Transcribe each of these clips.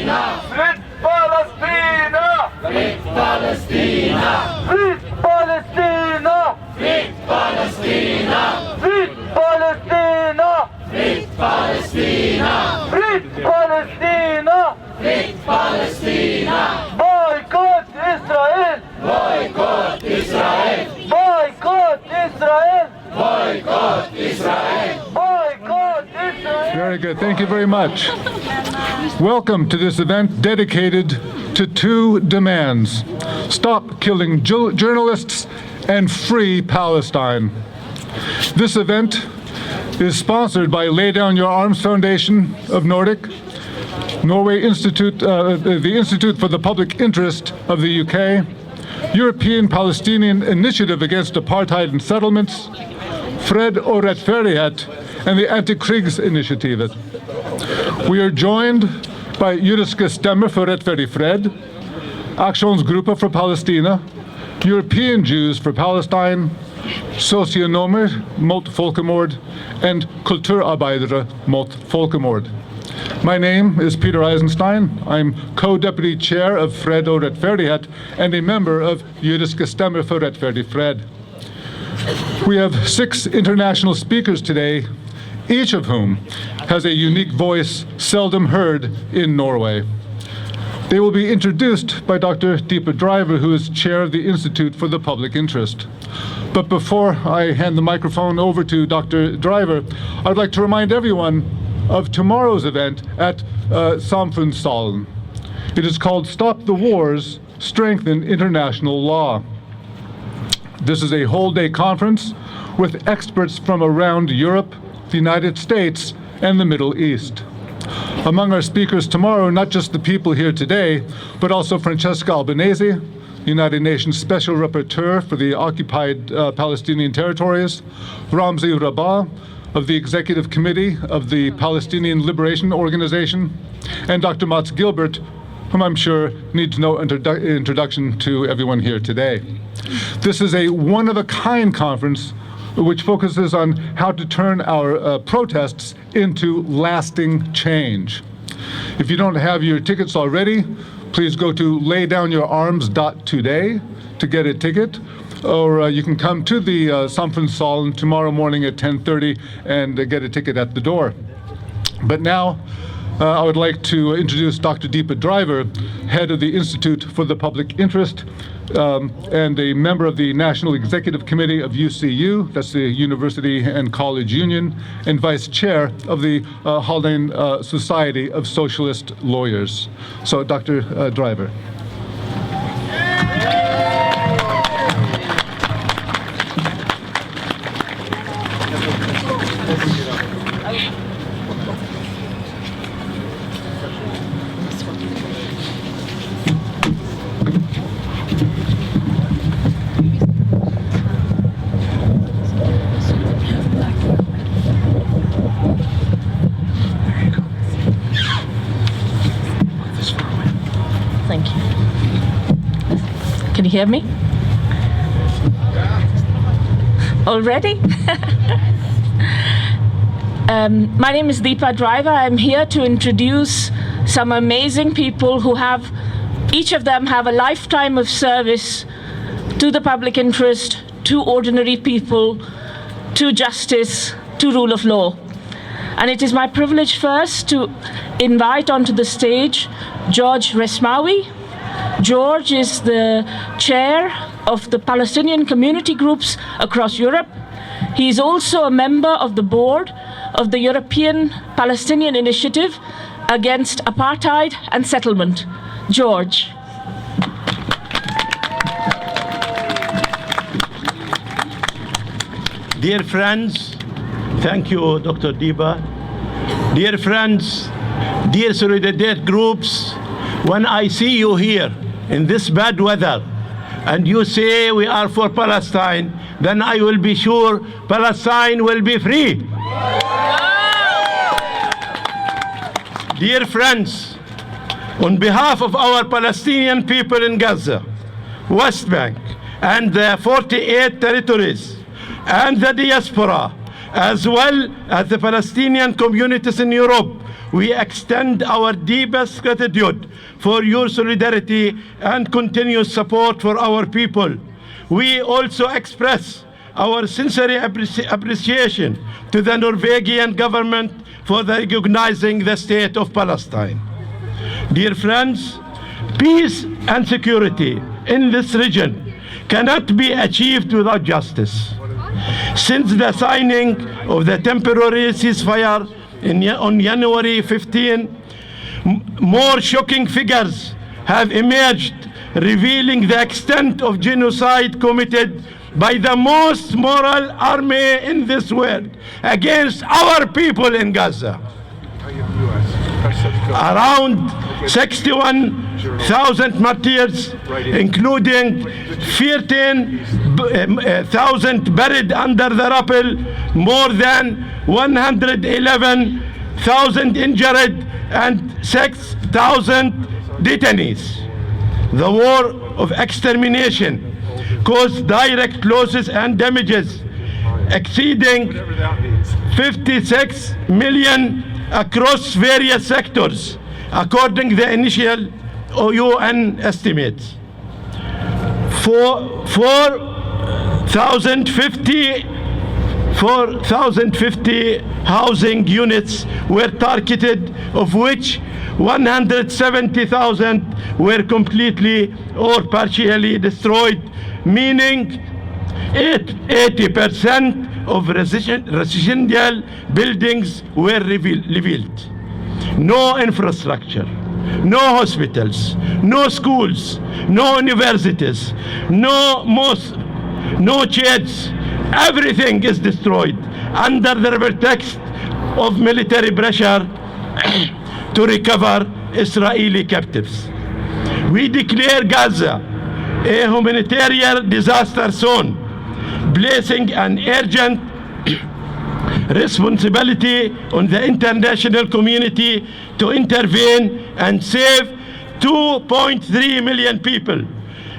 Fritt Palestina! Fritt Palestina! Fritt Palestina! Fritt Palestina! Fritt Palestina! Fritt Palestina! Fritt Palestina! Fritt Palestina! Boykott Israel! Boykott Israel! Boykott Israel! Boykott Israel! Boykott Israel! Very good. Thank you very much. Welcome to this event dedicated to two demands: stop killing journalists and free Palestine. This event is sponsored by Lay Down Your Arms Foundation of Nordic, Norway Institute, the Institute for the Public Interest of the UK, European Palestinian Initiative Against Apartheid and Settlements, Fred og Rettferdighet, and the Antikrigs-initiativet. We are joined by Jødiske Stemmer for Rettferdig Fred, Aksjonsgruppa for Palestina, European Jews for Palestine, Sosionomer mot folkemord, and Kulturarbeidere mot folkemord. My name is Peter Eisenstein. I'm co-deputy chair of Fred og Rettferdighet and a member of Jødiske Stemmer for Rettferdig Fred. We have 6 international speakers today, each of whom has a unique voice seldom heard in Norway. They will be introduced by Dr. Deepa Driver, who is chair of the Institute for the Public Interest. But before I hand the microphone over to Dr. Driver, I'd like to remind everyone of tomorrow's event at Samfunnssalen. It is called Stop the Wars, Strengthen International Law. This is a whole-day conference with experts from around Europe, the United States, and the Middle East. Among our speakers tomorrow, not just the people here today, but also Francesca Albanese, United Nations Special Rapporteur for the occupied Palestinian territories, Ramzi Rabbah of the Executive Committee of the Palestinian Liberation Organization, and Dr. Mats Gilbert, whom I'm sure needs no introduction to everyone here today. This is a one-of-a-kind conference which focuses on how to turn our protests into lasting change. If you don't have your tickets already, please go to laydownyourarms.today to get a ticket, or you can come to the Samfunnssalen tomorrow morning at 10:30 and get a ticket at the door. But now, I would like to introduce Dr. Deepa Driver, head of the Institute for the Public Interest, and a member of the National Executive Committee of UCU, that's the University and College Union, and vice chair of the Haldane Society of Socialist Lawyers. So, Dr. Driver. Can you hear me? Already? My name is Deepa Driver. I'm here to introduce some amazing people who have, each of them have a lifetime of service to the public interest, to ordinary people, to justice, to rule of law. And it is my privilege first to invite onto the stage George Rishmawi. George is the chair of the Palestinian community groups across Europe. He is also a member of the board of the European Palestinian Initiative Against Apartheid and Settlement. George. Dear friends, thank you, Dr. Deepa. Dear friends, dear solidarity groups, when I see you here in this bad weather and you say we are for Palestine, then I will be sure Palestine will be free. Dear friends, on behalf of our Palestinian people in Gaza, West Bank, and the 48 territories, and the diaspora, as well as the Palestinian communities in Europe, we extend our deepest gratitude for your solidarity and continuous support for our people. We also express our sincere appreciation to the Norwegian government for recognizing the state of Palestine. Dear friends, peace and security in this region cannot be achieved without justice. Since the signing of the temporary ceasefire on January 15, more shocking figures have emerged, revealing the extent of genocide committed by the most moral army in this world against our people in Gaza. Around 61,000 martyrs, including 13,000 buried under the rubble, more than 111,000 injured, and 6,000 detainees. The war of extermination caused direct losses and damages exceeding 56 million across various sectors, according to the initial UN estimates. 4,050 housing units were targeted, of which 170,000 were completely or partially destroyed, meaning 80% of residential buildings were revealed. No infrastructure, no hospitals, no schools, no universities, no mosques, no churches. Everything is destroyed under the pretext of military pressure to recover Israeli captives. We declare Gaza a humanitarian disaster zone, placing an urgent responsibility on the international community to intervene and save 2.3 million people.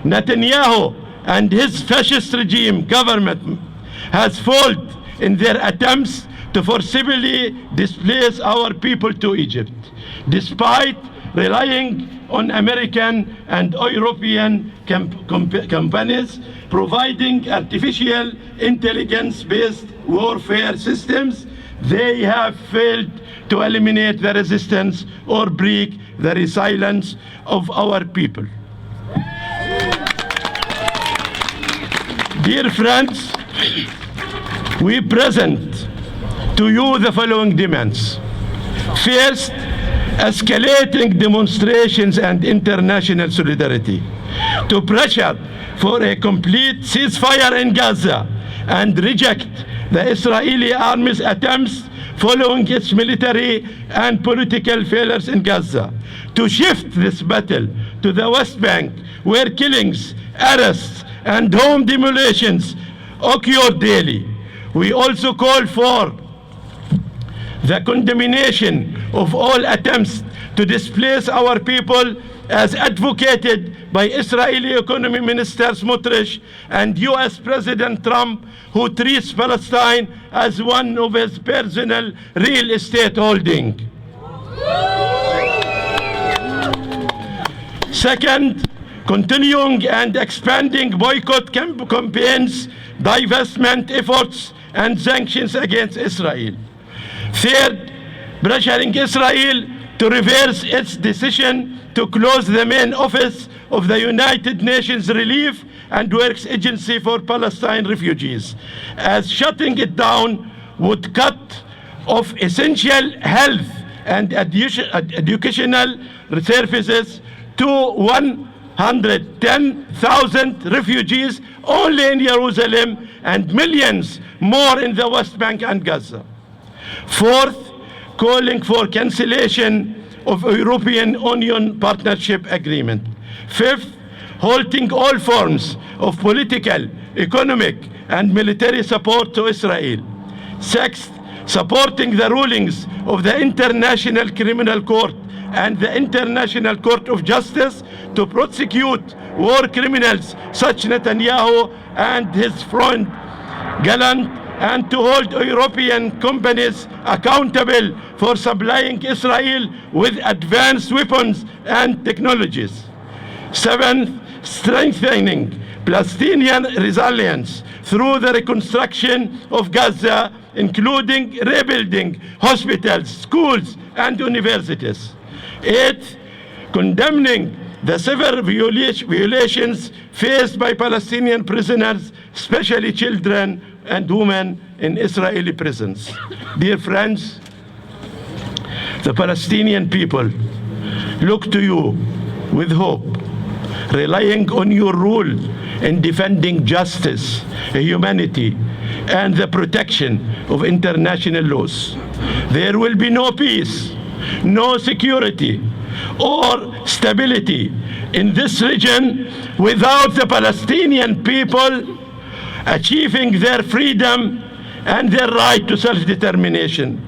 Netanyahu and his fascist regime government has failed in their attempts to forcibly displace our people to Egypt, despite relying on American and European companies providing artificial intelligence-based warfare systems. They have failed to eliminate the resistance or break the resilience of our people. Dear friends, we present to you the following demands. First, escalating demonstrations and international solidarity to pressure for a complete ceasefire in Gaza and reject the Israeli army's attempts following its military and political failures in Gaza, to shift this battle to the West Bank, where killings, arrests, and home demolitions occur daily. We also call for the condemnation of all attempts to displace our people, as advocated by Israeli Economy Minister Smotrich and US President Trump, who treats Palestine as one of his personal real estate holding. Second, continuing and expanding boycott campaigns, divestment efforts, and sanctions against Israel. Third, pressuring Israel to reverse its decision to close the main office of the United Nations Relief and Works Agency for Palestine Refugees, as shutting it down would cut off essential health and educational services to 110,000 refugees only in Jerusalem and millions more in the West Bank and Gaza. Fourth, calling for cancellation of European Union Partnership Agreement. Fifth, halting all forms of political, economic, and military support to Israel. Sixth, supporting the rulings of the International Criminal Court and the International Court of Justice to prosecute war criminals such Netanyahu and his friend Gallant and to hold European companies accountable for supplying Israel with advanced weapons and technologies. Seventh, strengthening Palestinian resilience through the reconstruction of Gaza, including rebuilding hospitals, schools, and universities. Eighth, condemning the severe violations faced by Palestinian prisoners, especially children and women in Israeli prisons. Dear friends, the Palestinian people look to you with hope, relying on your rule in defending justice, humanity, and the protection of international laws. There will be no peace, no security, or stability in this region without the Palestinian people achieving their freedom and their right to self-determination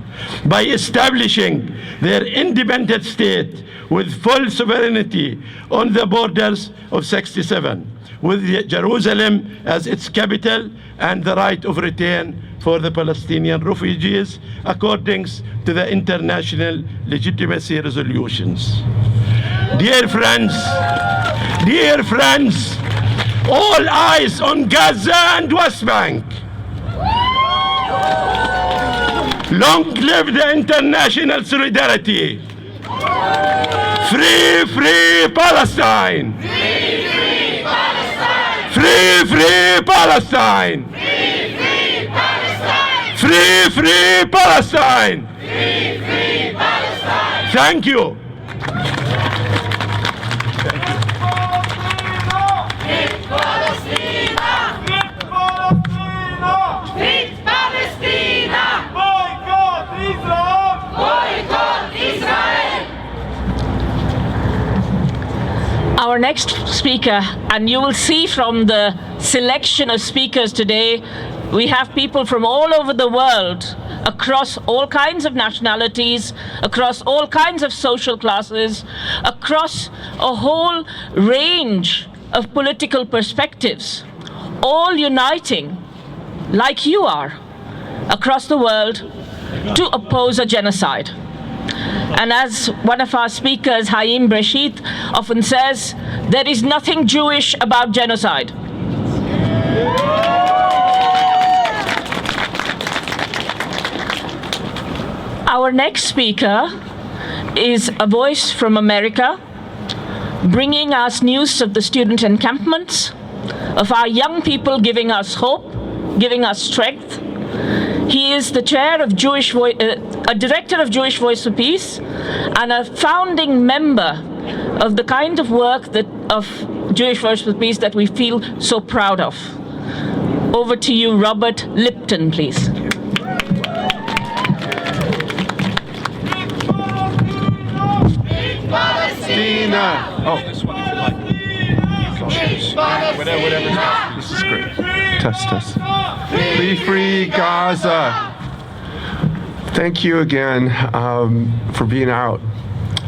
by establishing their independent state with full sovereignty on the borders of 67, with Jerusalem as its capital and the right of return for the Palestinian refugees according to the international legitimacy resolutions. Dear friends, all eyes on Gaza and West Bank. Long live the international solidarity. Free, free Palestine. Free, free Palestine. Free, free Palestine. Free, free Palestine. Free, free Palestine. Free, free Palestine. Thank you. Our next speaker, and you will see from the selection of speakers today, we have people from all over the world, across all kinds of nationalities, across all kinds of social classes, across a whole range of political perspectives, all uniting, like you are, across the world to oppose a genocide. And as one of our speakers, Haim Bresheeth, often says, there is nothing Jewish about genocide. Our next speaker is a voice from America, bringing us news of the student encampments, of our young people, giving us hope, giving us strength. He is the chair of a director of Jewish Voice for Peace, and a founding member of the kind of work of Jewish Voice for Peace that we feel so proud of. Over to you, Robert Lipton, please. Palestina! Oh, this one if you like. Whatever. This is great. Test. Free Gaza! Thank you again for being out.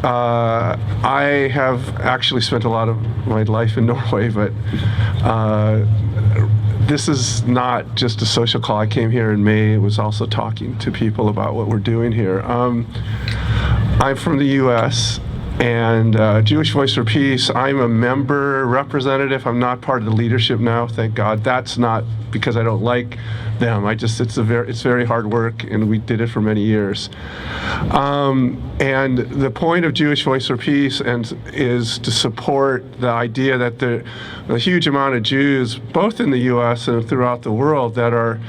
I have actually spent a lot of my life in Norway, but this is not just a social call. I came here in May. It was also talking to people about what we're doing here. I'm from the U.S., and Jewish Voice for Peace, I'm a member representative. I'm not part of the leadership now, thank God. That's not because I don't like them. It's very hard work, and we did it for many years. And the point of Jewish Voice for Peace is to support the idea that the huge amount of Jews, both in the U.S. and throughout the world, that are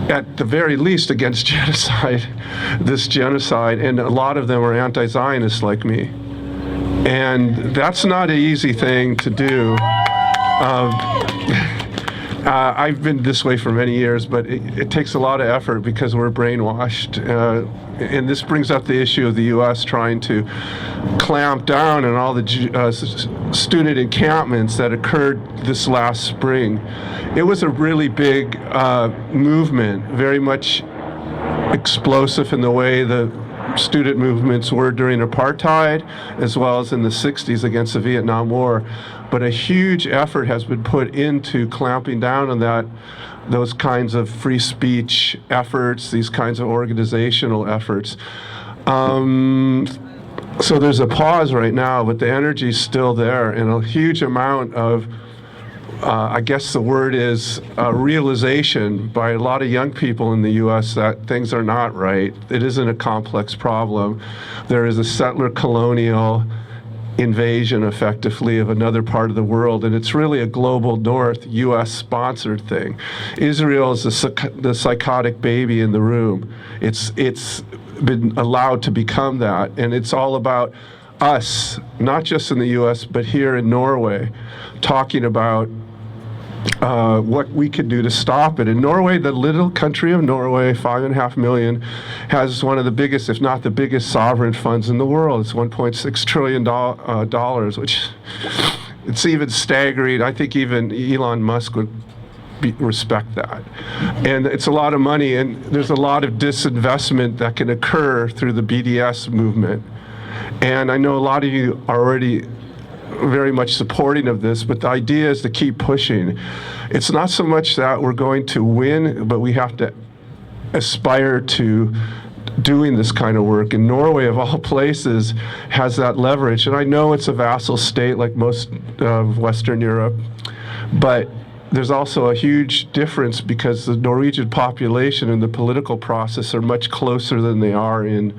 at the very least against this genocide, and a lot of them are anti-Zionists like me. And that's not an easy thing to do. I've been this way for many years, but it takes a lot of effort because we're brainwashed. And this brings up the issue of the U.S. trying to clamp down on all the student encampments that occurred this last spring. It was a really big movement, very much explosive in the way the student movements were during apartheid, as well as in the 60s against the Vietnam War. But a huge effort has been put into clamping down on that. those kinds of free speech efforts, these kinds of organizational efforts. So there's a pause right now, but the energy's still there, and a huge amount of, I guess the word is realization by a lot of young people in the U.S. that things are not right. It isn't a complex problem. There is a settler colonial invasion, effectively, of another part of the world, and it's really a global north, U.S.-sponsored thing. Israel is the psychotic baby in the room. It's been allowed to become that, and it's all about us, not just in the U.S., but here in Norway, talking about what we could do to stop it. In Norway, the little country of Norway, 5.5 million, has one of the biggest, if not the biggest, sovereign funds in the world. It's $1.6 trillion, which it's even staggering. I think even Elon Musk would respect that. And it's a lot of money, and there's a lot of disinvestment that can occur through the BDS movement. And I know a lot of you are already very much supporting of this, but the idea is to keep pushing. It's not so much that we're going to win, but we have to aspire to doing this kind of work. And Norway, of all places, has that leverage. And I know it's a vassal state like most of Western Europe, but there's also a huge difference because the Norwegian population and the political process are much closer than they are in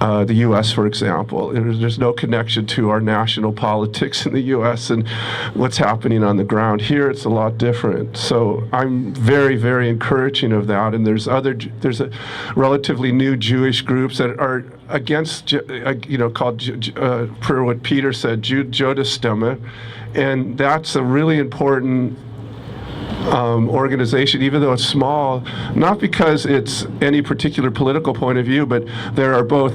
the U.S., for example. There's no connection to our national politics in the U.S. and what's happening on the ground. Here, it's a lot different. So I'm very, very encouraging of that. And there's a relatively new Jewish groups that are against, called, per what Peter said, Jodestemme. And that's a really important organization, even though it's small, not because it's any particular political point of view, but there are both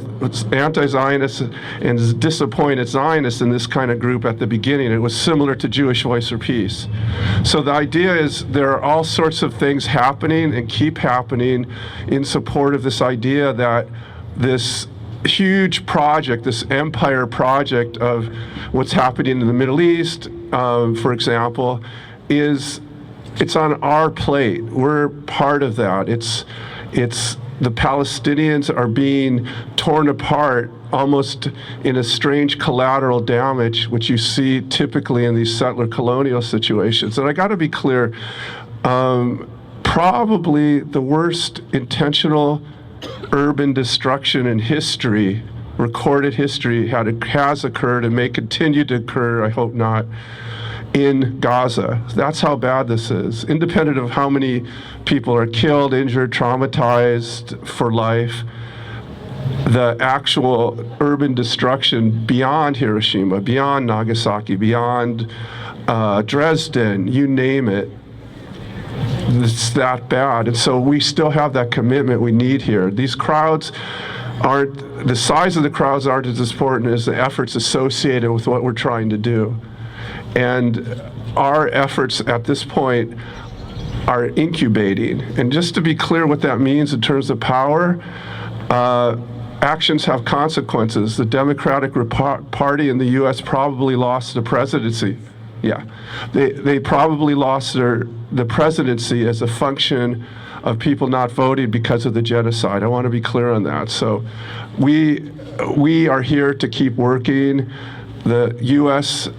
anti-Zionists and disappointed Zionists in this kind of group at the beginning. It was similar to Jewish Voice for Peace. So the idea is there are all sorts of things happening and keep happening in support of this idea that this huge project, this empire project of what's happening in the Middle East, for example, it's on our plate. We're part of that. It's the Palestinians are being torn apart almost in a strange collateral damage, which you see typically in these settler colonial situations. And I got to be clear, probably the worst intentional urban destruction in history, recorded history, has occurred and may continue to occur, I hope not, in Gaza. That's how bad this is. Independent of how many people are killed, injured, traumatized for life, the actual urban destruction beyond Hiroshima, beyond Nagasaki, beyond Dresden, you name it, it's that bad. And so we still have that commitment we need here. These crowds aren't, the size of the crowds aren't as important as the efforts associated with what we're trying to do. And our efforts at this point are incubating. And just to be clear what that means in terms of power, actions have consequences. The Democratic Party in the U.S. probably lost the presidency. Yeah, they probably lost the presidency as a function of people not voting because of the genocide. I want to be clear on that. So we are here to keep working. The U.S.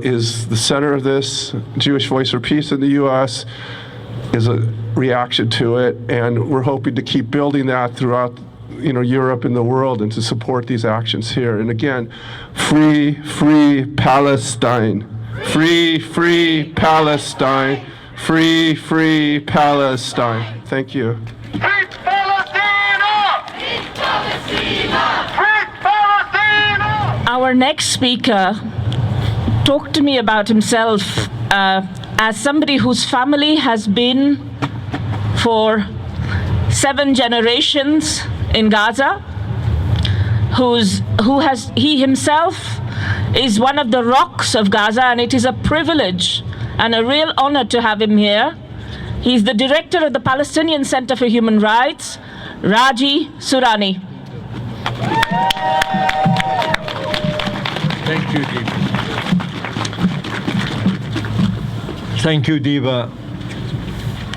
Is the center of this. Jewish Voice for Peace in the U.S. is a reaction to it, and we're hoping to keep building that throughout, Europe and the world, and to support these actions here. And again, free Palestine, free Palestine, free Palestine. Thank you. Free Palestina! Free Palestina! Free Palestina! Our next speaker talked to me about himself as somebody whose family has been for 7 generations in Gaza, he himself is one of the rocks of Gaza, and it is a privilege and a real honor to have him here. He's the director of the Palestinian Center for Human Rights, Raji Sourani. Thank you, Deepa. Thank you, Deepa.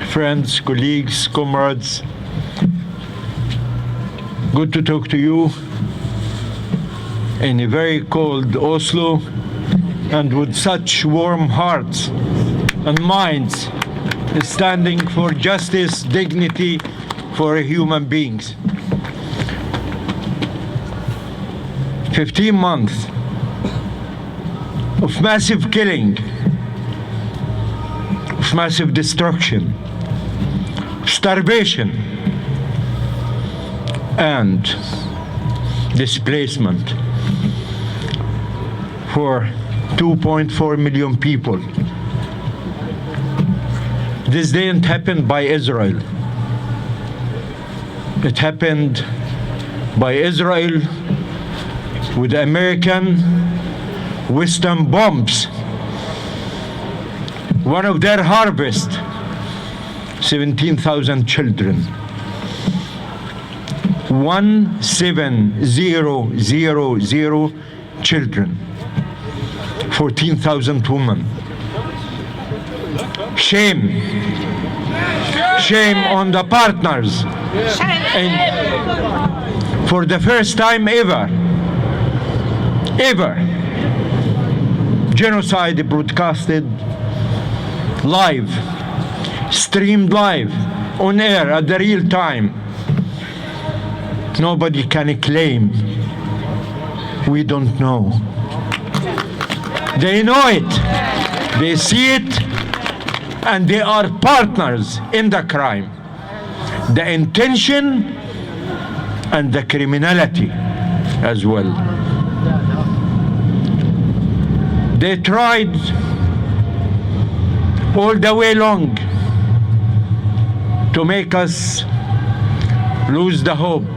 friends, colleagues, comrades. Good to talk to you in a very cold Oslo, and with such warm hearts and minds standing for justice, dignity for human beings. 15 months of massive killing, of massive destruction, starvation, and displacement for 2.4 million people. This didn't happen by Israel. It happened by Israel with American Western bombs. One of their harvest, 17,000 children. 17,000 children. 14,000 women. Shame. Shame on the partners. And for the first time ever, genocide broadcasted live, streamed live, on air at the real time. Nobody can claim we don't know. They know it, they see it, and they are partners in the crime. The intention and the criminality as well. They tried all the way long to make us lose the hope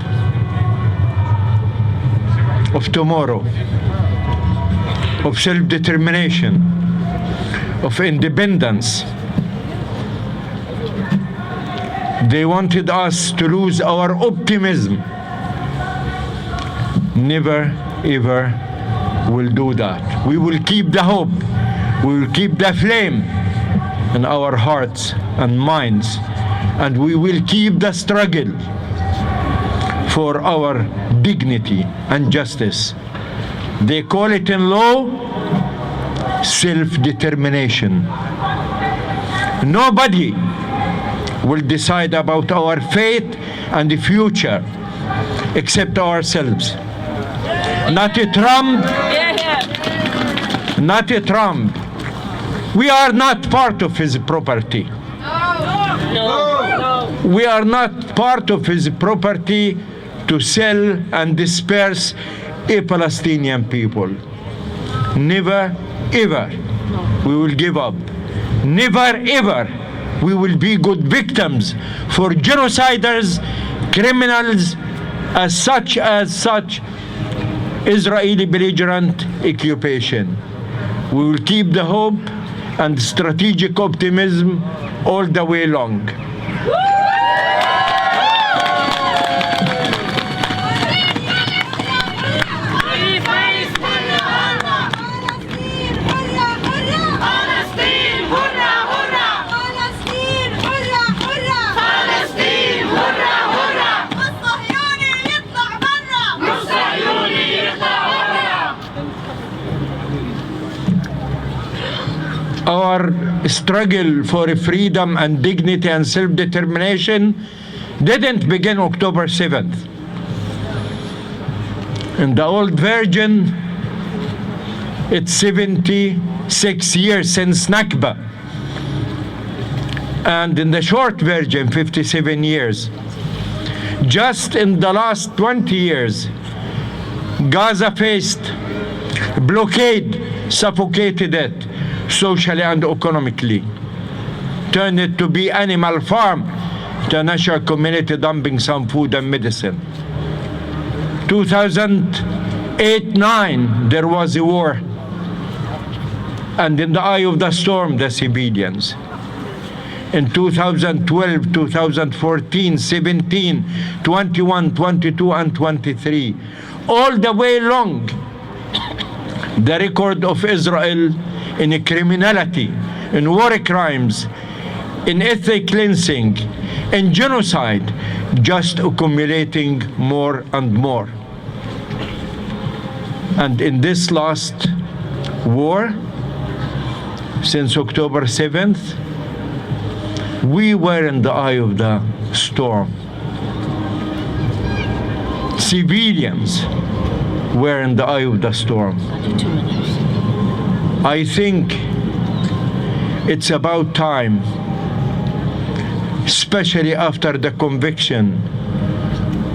of tomorrow, of self-determination, of independence. They wanted us to lose our optimism. Never, ever will do that. We will keep the hope. We will keep the flame in our hearts and minds. And we will keep the struggle for our dignity and justice. They call it in law self-determination. Nobody will decide about our fate and the future except ourselves. Not a Trump, not a Trump. We are not part of his property. We are not part of his property to sell and disperse a Palestinian people. Never, ever we will give up. Never, ever we will be good victims for genociders, criminals, as such Israeli belligerent occupation. We will keep the hope and strategic optimism all the way long. Our struggle for freedom and dignity and self-determination didn't begin October 7th. In the old version, it's 76 years since Nakba. And in the short version, 57 years. Just in the last 20 years, Gaza faced blockade, suffocated it socially and economically, turned it to be animal farm, international community dumping some food and medicine. 2008-9, there was a war, and in the eye of the storm, the civilians. In 2012, 2014, 17, 21, 22, and 23, all the way long, the record of Israel in criminality, in war crimes, in ethnic cleansing, in genocide, just accumulating more and more. And in this last war, since October 7th, we were in the eye of the storm. Civilians were in the eye of the storm. I think it's about time, especially after the conviction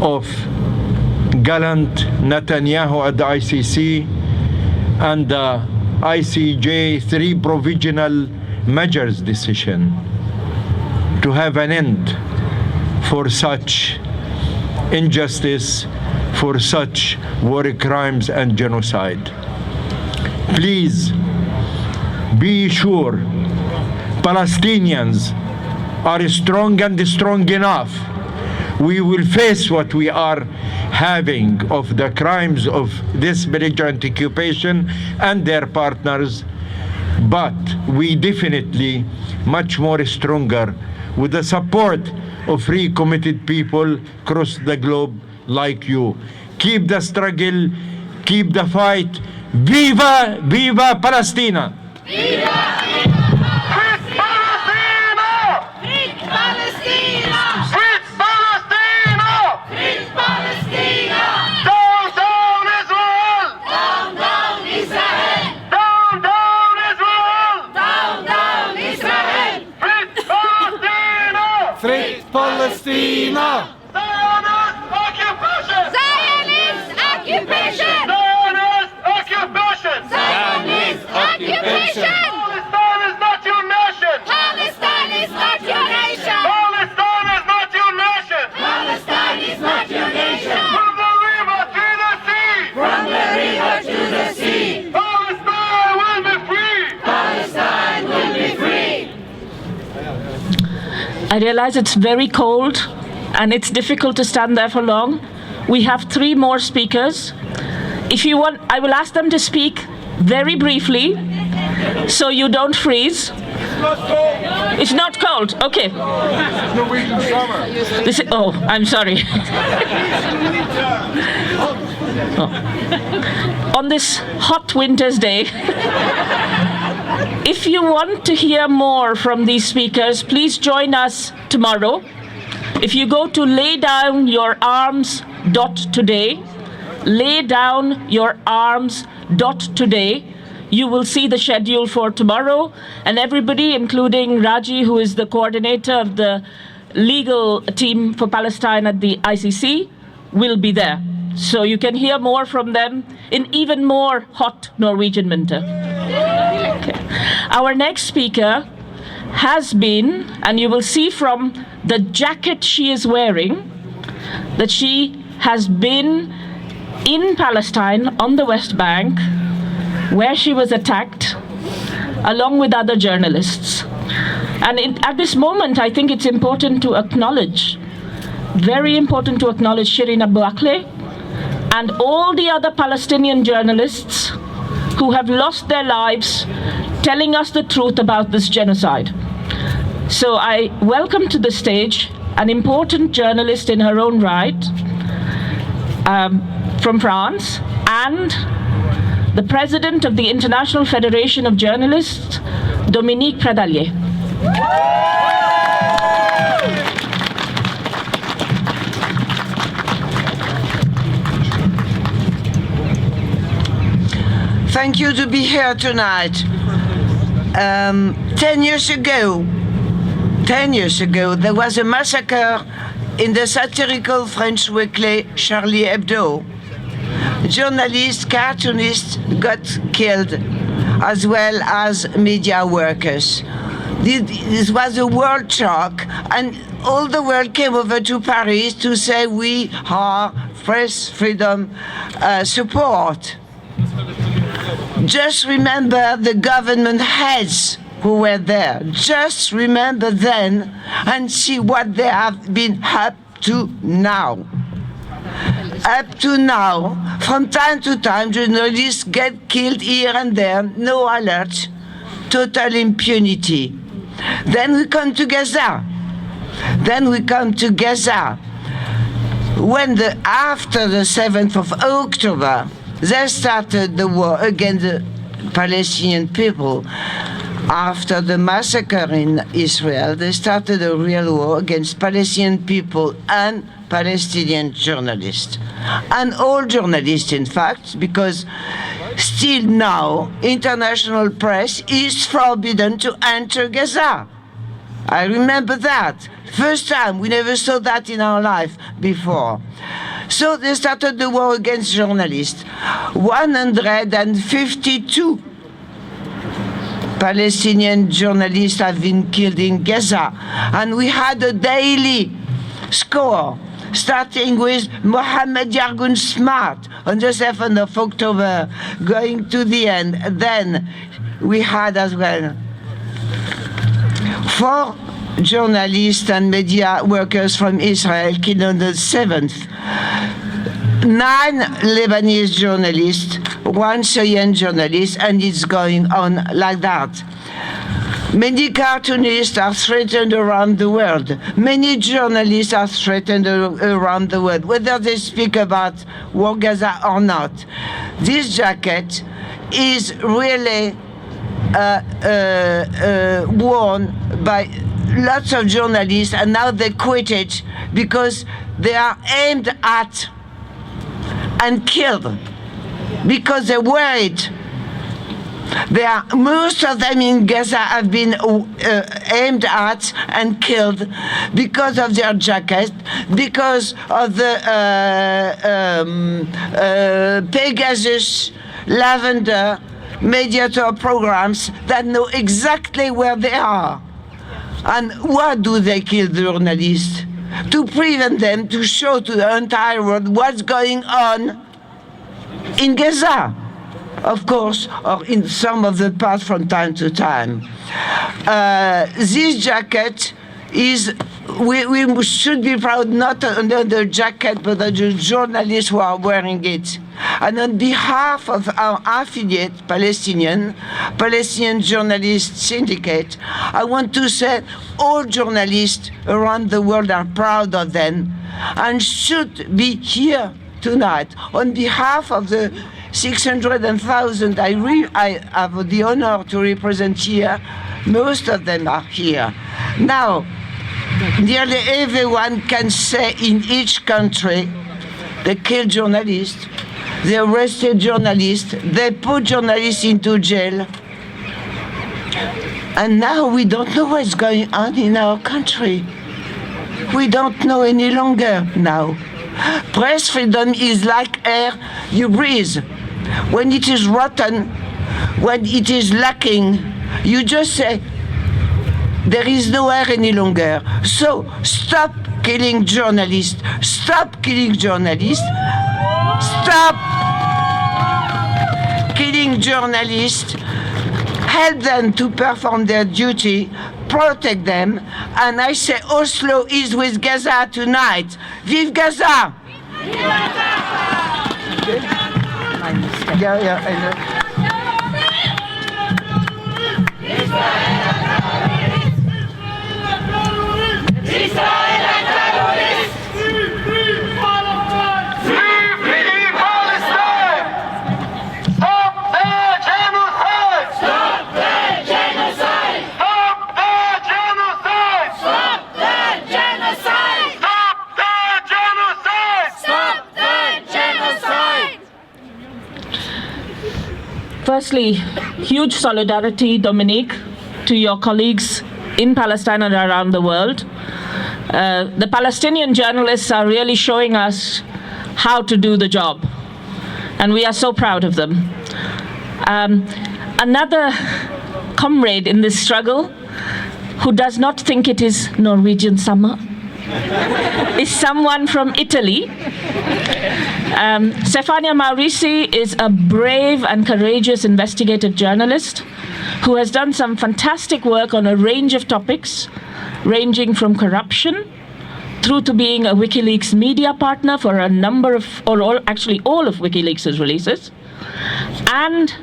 of gallant Netanyahu at the ICC and the ICJ 3 provisional measures decision, to have an end for such injustice, for such war crimes and genocide. Please be sure Palestinians are strong and strong enough. We will face what we are having of the crimes of this belligerent occupation and their partners, but we definitely much more stronger with the support of free committed people across the globe like you. Keep the struggle, keep the fight. Viva, viva Palestina! Viva! Palestina! Zionist occupation! Zionist occupation! Zionist occupation! Zionist occupation! Palestine is not your nation! Palestine is not your nation! Palestine is not your nation! Palestine is not your nation! From the river to the sea! From the river to the sea! Palestine will be free! Palestine will be free! I realize it's very cold and it's difficult to stand there for long. We have 3 more speakers. If you want, I will ask them to speak very briefly so you don't freeze. It's not cold. Okay. Norwegian summer. Oh, I'm sorry. Oh. On this hot winter's day, if you want to hear more from these speakers, please join us tomorrow. If you go to laydownyourarms.today, laydownyourarms.today, you will see the schedule for tomorrow, and everybody, including Raji, who is the coordinator of the legal team for Palestine at the ICC, will be there. So you can hear more from them in even more hot Norwegian winter. Okay. Our next speaker has been, and you will see from the jacket she is wearing, that she has been in Palestine on the West Bank, where she was attacked, along with other journalists. And at this moment, I think it's important to acknowledge, very important to acknowledge Shirin Abu Akleh and all the other Palestinian journalists who have lost their lives telling us the truth about this genocide. So I welcome to the stage an important journalist in her own right from France, and the president of the International Federation of Journalists, Dominique Pradalié. Thank you to be here tonight. 10 years ago, there was a massacre in the satirical French weekly Charlie Hebdo. Journalists, cartoonists got killed, as well as media workers. This was a world shock, and all the world came over to Paris to say we are press freedom support. Just remember the government heads who were there. Just remember then and see what they have been up to now. Up to now, from time to time, journalists get killed here and there, no alert, total impunity. Then we come to Gaza. When after the 7th of October, they started the war against the Palestinian people. After the massacre in Israel, they started a real war against Palestinian people and Palestinian journalists. And all journalists, in fact, because still now, international press is forbidden to enter Gaza. I remember that. First time, we never saw that in our life before. So they started the war against journalists. 152 Palestinian journalists have been killed in Gaza. And we had a daily score, starting with Mohammed Yargun Smart on the 7th of October, going to the end. Then we had as well 4 journalists and media workers from Israel killed on the 7th. 9 Lebanese journalists, 1 Syrian journalist, and it's going on like that. Many cartoonists are threatened around the world. Many journalists are threatened around the world, whether they speak about War Gaza or not. This jacket is really worn by lots of journalists, and now they quit it because they are aimed at and killed because they wear it. Most of them in Gaza have been aimed at and killed because of their jacket, because of the Pegasus, Lavender, Mediator programs that know exactly where they are. And why do they kill the journalists? To prevent them to show to the entire world what's going on in Gaza, of course, or in some of the parts from time to time. This jacket is, we should be proud not of the jacket, but of the journalists who are wearing it. And on behalf of our affiliate, Palestinian Journalist Syndicate, I want to say all journalists around the world are proud of them and should be here tonight. On behalf of the 600,000 I have the honor to represent here, most of them are here. Now, nearly everyone can say in each country, they kill journalists, they arrested journalists, they put journalists into jail. And now we don't know what's going on in our country. We don't know any longer now. Press freedom is like air you breathe. When it is rotten, when it is lacking, you just say, there is no air any longer. So stop killing journalists. Stop killing journalists. Stop killing journalists. Help them to perform their duty. Protect them. And I say Oslo is with Gaza tonight. Vive Gaza! Yeah, I know. Firstly, huge solidarity, Dominique, to your colleagues in Palestine and around the world. The Palestinian journalists are really showing us how to do the job, and we are so proud of them. Another comrade in this struggle who does not think it is Norwegian summer is someone from Italy. Stefania Maurizi is a brave and courageous investigative journalist who has done some fantastic work on a range of topics, ranging from corruption through to being a WikiLeaks media partner for a number of, actually all of WikiLeaks' releases, and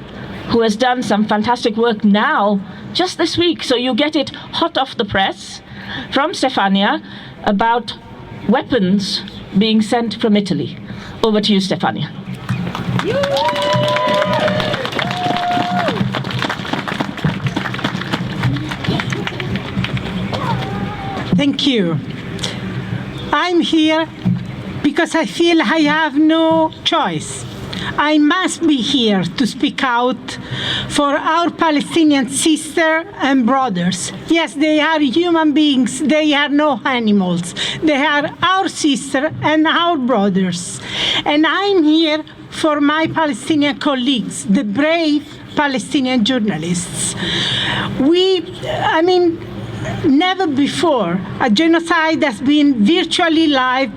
who has done some fantastic work now just this week, so you get it hot off the press from Stefania about weapons being sent from Italy. Over to you, Stefania. Thank you. I'm here because I feel I have no choice. I must be here to speak out for our Palestinian sisters and brothers. Yes, they are human beings. They are no animals. They are our sisters and our brothers. And I'm here for my Palestinian colleagues, the brave Palestinian journalists. Never before a genocide has been virtually live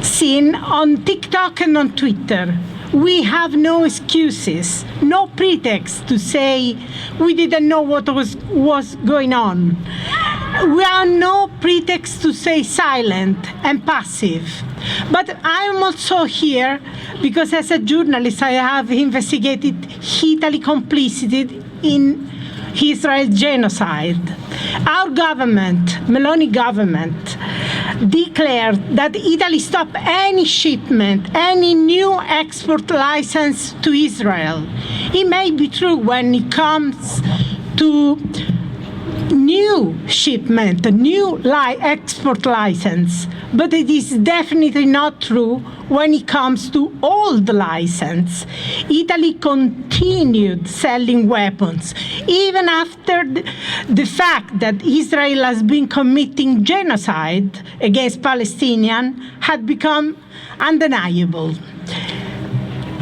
seen on TikTok and on Twitter. We have no excuses, no pretext to say we didn't know what was going on. We have no pretext to stay silent and passive. But I'm also here because as a journalist I have investigated Italy's complicity in Israel's genocide. Our government, Meloni government, declared that Italy stopped any shipment, any new export license to Israel. It may be true when it comes to new shipment, a new export license, but it is definitely not true when it comes to old license. Italy continued selling weapons, even after the fact that Israel has been committing genocide against Palestinians had become undeniable.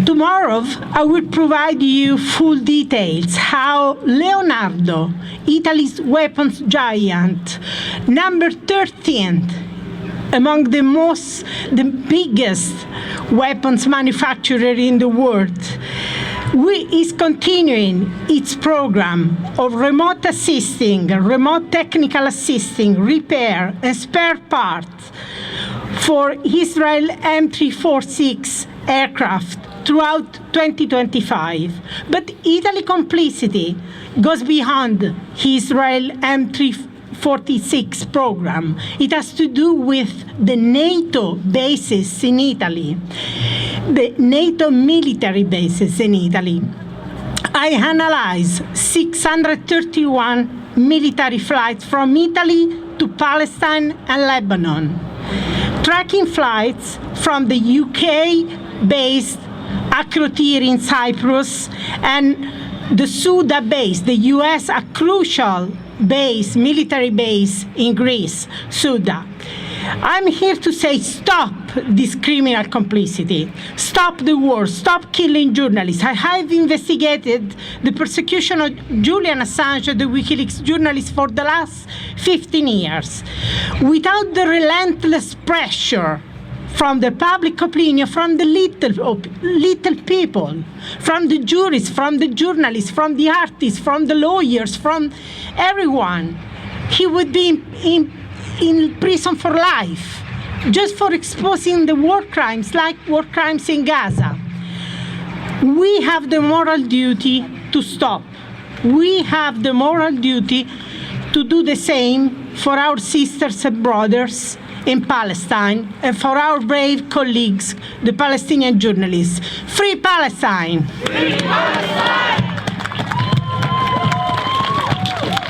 Tomorrow, I will provide you full details how Leonardo, Italy's weapons giant, number 13, among the biggest weapons manufacturer in the world, is continuing its program of remote technical assisting, repair, and spare parts for Israel M346 aircraft throughout 2025. But Italy complicity goes beyond Israel M346 program. It has to do with the NATO bases in Italy, the NATO military bases in Italy. I analyzed 631 military flights from Italy to Palestine and Lebanon, tracking flights from the UK-based Akrotir in Cyprus and the Suda base, the US, a crucial base, military base in Greece, Suda. I'm here to say stop this criminal complicity, stop the war, stop killing journalists. I have investigated the persecution of Julian Assange, the WikiLeaks journalist, for the last 15 years. Without the relentless pressure from the public opinion, from the little people, from the jurists, from the journalists, from the artists, from the lawyers, from everyone, he would be in prison for life, just for exposing the war crimes, like war crimes in Gaza. We have the moral duty to stop. We have the moral duty to do the same for our sisters and brothers in Palestine and for our brave colleagues, the Palestinian journalists. Free Palestine! Free Palestine!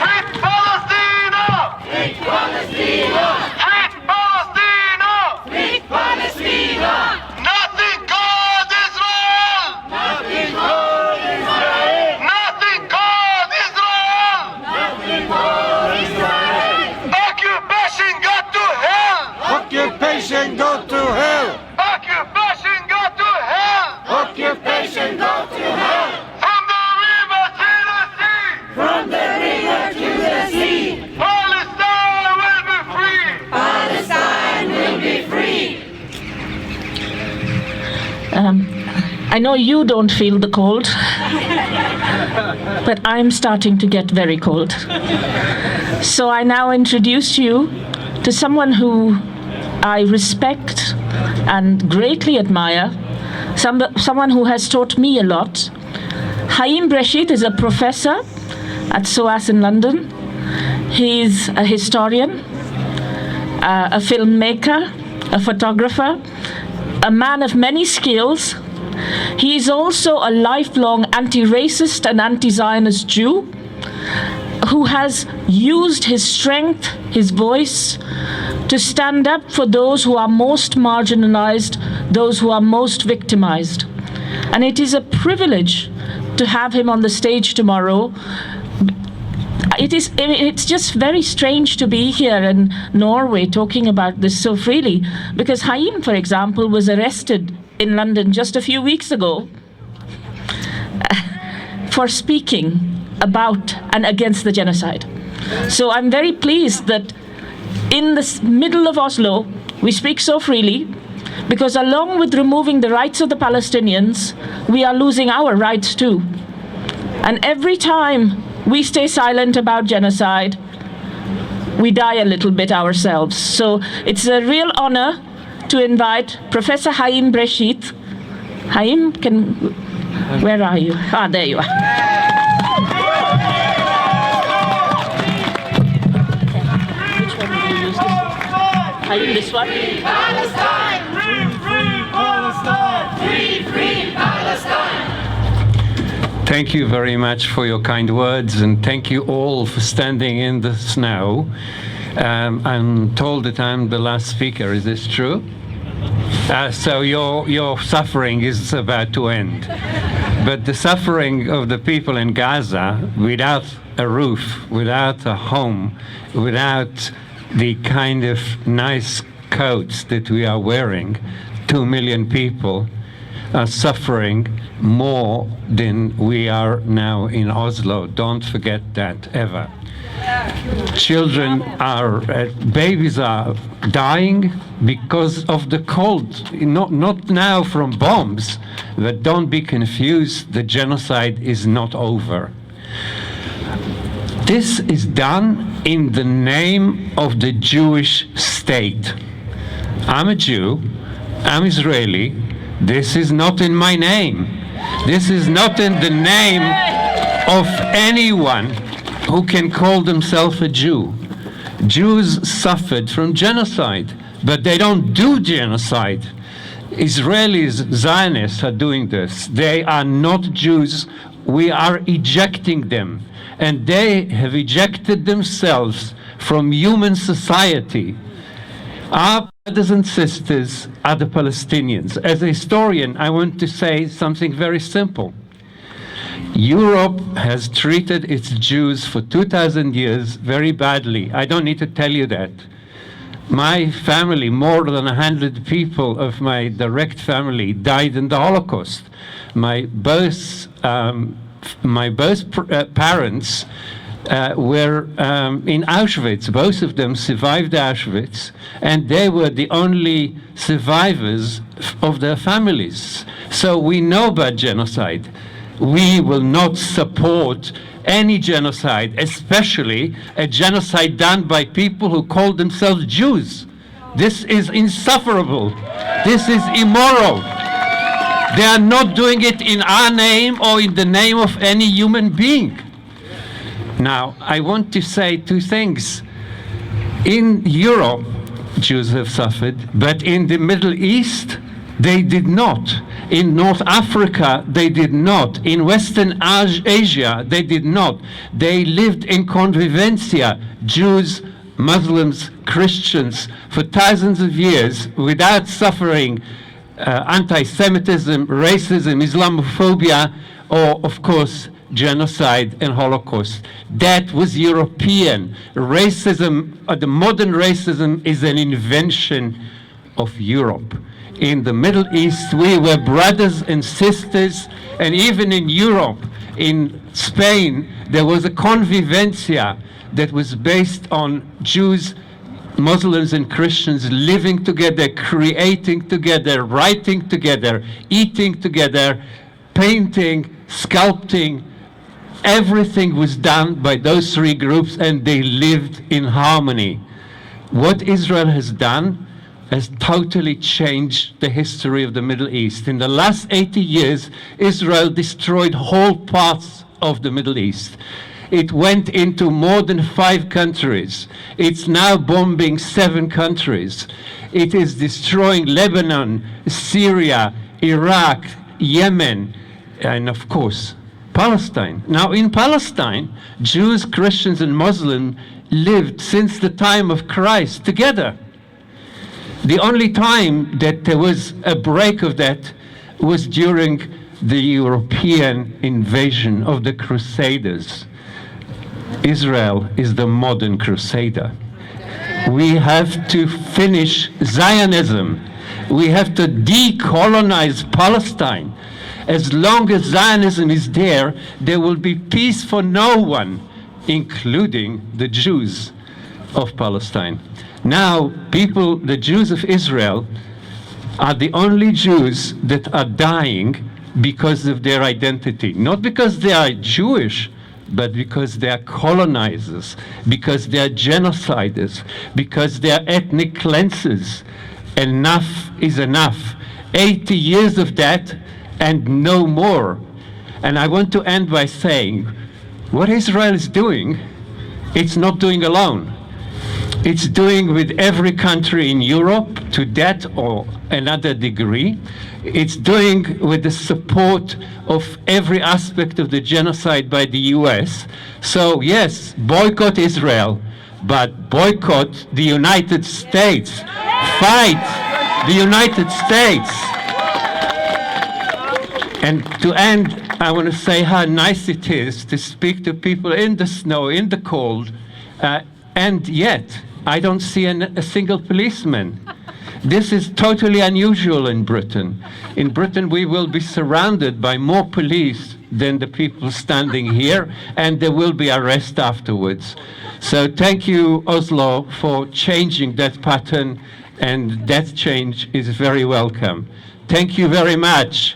Free Palestina! Free Palestina! Free Palestina! Free Palestina! Nothing called Israel! Nothing called Israel! Nothing called Israel! Nothing called Israel! Occupation got to hell! Occupation go to hell! Occupation got to hell! Occupation go to hell! From the river to the sea! From the river to the sea! Palestine will be free! Palestine will be free! I know you don't feel the cold, but I'm starting to get very cold. So I now introduce you to someone who I respect and greatly admire, someone who has taught me a lot. Haim Bresheeth is a professor at SOAS in London. He's a historian, a filmmaker, a photographer, a man of many skills. He is also a lifelong anti-racist and anti-Zionist Jew who has used his strength, his voice, to stand up for those who are most marginalized, those who are most victimized. And it is a privilege to have him on the stage tomorrow. It's just very strange to be here in Norway talking about this so freely, because Haim, for example, was arrested in London just a few weeks ago for speaking about and against the genocide. So I'm very pleased that in the middle of Oslo, we speak so freely, because along with removing the rights of the Palestinians, we are losing our rights too. And every time we stay silent about genocide, we die a little bit ourselves. So it's a real honor to invite Professor Haim Bresheeth. Haim, where are you? Ah, there you are. Which one will you use? Haim, this one? Palestine! Free Palestine! Free Palestine! Thank you very much for your kind words, and thank you all for standing in the snow. I'm told that I'm the last speaker. Is this true? So your suffering is about to end. But the suffering of the people in Gaza, without a roof, without a home, without the kind of nice coats that we are wearing, 2 million people are suffering more than we are now in Oslo. Don't forget that ever. Children babies are dying because of the cold, not now from bombs, but don't be confused, the genocide is not over. This is done in the name of the Jewish state. I'm a Jew, I'm Israeli, this is not in my name. This is not in the name of anyone who can call themselves a Jew. Jews suffered from genocide, but they don't do genocide. Israelis, Zionists are doing this. They are not Jews. We are ejecting them. And they have ejected themselves from human society. Our brothers and sisters are the Palestinians. As a historian, I want to say something very simple. Europe has treated its Jews for 2,000 years very badly. I don't need to tell you that. My family, more than 100 people of my direct family died in the Holocaust. My both parents were in Auschwitz. Both of them survived Auschwitz, and they were the only survivors of their families. So we know about genocide. We will not support any genocide, especially a genocide done by people who call themselves Jews. This is insufferable. This is immoral. They are not doing it in our name or in the name of any human being. Now, I want to say two things. In Europe, Jews have suffered, but in the Middle East, they did not. In North Africa, they did not. In Western Asia, they did not. They lived in convivencia, Jews, Muslims, Christians, for thousands of years without suffering anti-Semitism, racism, Islamophobia, or, of course, genocide and Holocaust. That was European. Racism, the modern racism, is an invention of Europe. In the Middle East, we were brothers and sisters, and even in Europe, in Spain, there was a convivencia that was based on Jews, Muslims, and Christians living together, creating together, writing together, eating together, painting, sculpting. Everything was done by those three groups, and they lived in harmony. What Israel has done has totally changed the history of the Middle East. In the last 80 years, Israel destroyed whole parts of the Middle East. It went into more than 5 countries. It's now bombing 7 countries. It is destroying Lebanon, Syria, Iraq, Yemen, and of course, Palestine. Now, in Palestine, Jews, Christians, and Muslims lived since the time of Christ together. The only time that there was a break of that was during the European invasion of the Crusaders. Israel is the modern crusader. We have to finish Zionism. We have to decolonize Palestine. As long as Zionism is there, there will be peace for no one, including the Jews of Palestine. Now, people, the Jews of Israel, are the only Jews that are dying because of their identity. Not because they are Jewish, but because they are colonizers, because they are genociders, because they are ethnic cleansers. Enough is enough. 80 years of that and no more. And I want to end by saying, what Israel is doing, it's not doing alone. It's doing with every country in Europe to that or another degree. It's doing with the support of every aspect of the genocide by the US. So yes, boycott Israel, but boycott the United States. Fight the United States. And to end, I want to say how nice it is to speak to people in the snow, in the cold, and yet I don't see a single policeman. This is totally unusual in Britain. In Britain, we will be surrounded by more police than the people standing here, and there will be arrest afterwards. So thank you, Oslo, for changing that pattern, and that change is very welcome. Thank you very much.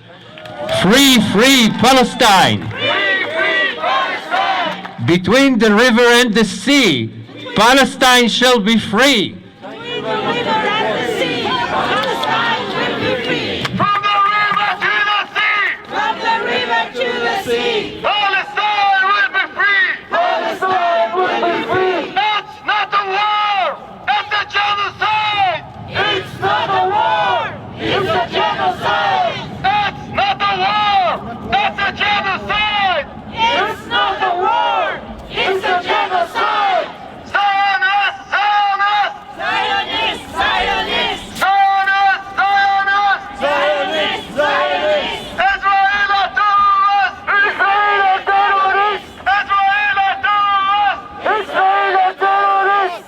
Free, free Palestine! Free, free Palestine! Between the river and the sea, Palestine shall be free. Between the river and the sea, Palestine will be free. From the river to the sea! From the river to the sea, Palestine will be free! Palestine will be free. That's not a war! It's a genocide! It's not a war, it's a genocide. That's not a war! That's a genocide! It's not a war, it's a genocide. Zionist! Zionist! Zionist, Zionist, Zionist! Zionist! Zionist, Zionist. Israel terrorist! Israel terrorist! Israel terrorist! Israel terrorist!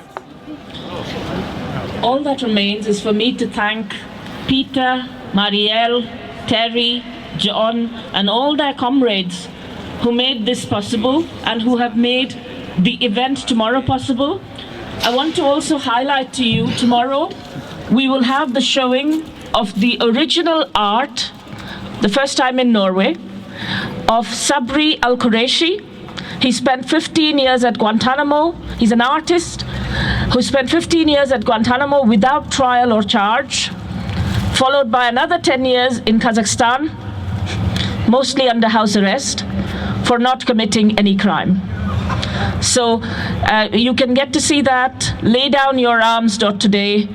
All that remains is for me to thank Peter, Marielle, Terry, John, and all their comrades who made this possible and who have made the event tomorrow possible. I want to also highlight to you, tomorrow we will have the showing of the original art, the first time in Norway, of Sabri Al-Qureshi. He spent 15 years at Guantanamo. He's an artist who spent 15 years at Guantanamo without trial or charge, followed by another 10 years in Kazakhstan, mostly under house arrest, for not committing any crime. So you can get to see that. Laydownyoularms.today.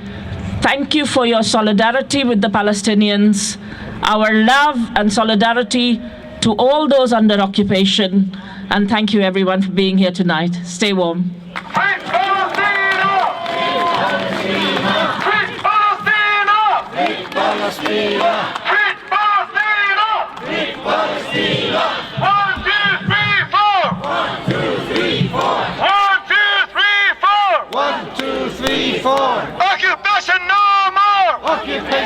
Thank you for your solidarity with the Palestinians, our love and solidarity to all those under occupation, and thank you everyone for being here tonight. Stay warm. Free Palestina! Free Palestina! Free Palestina, Free Palestina! free Palestina. 1, 2, 3, 4! 1, 2, 3, 4. 1, 2, 3, 4! 1, 2, 3, 4. Occupation no more! Occupation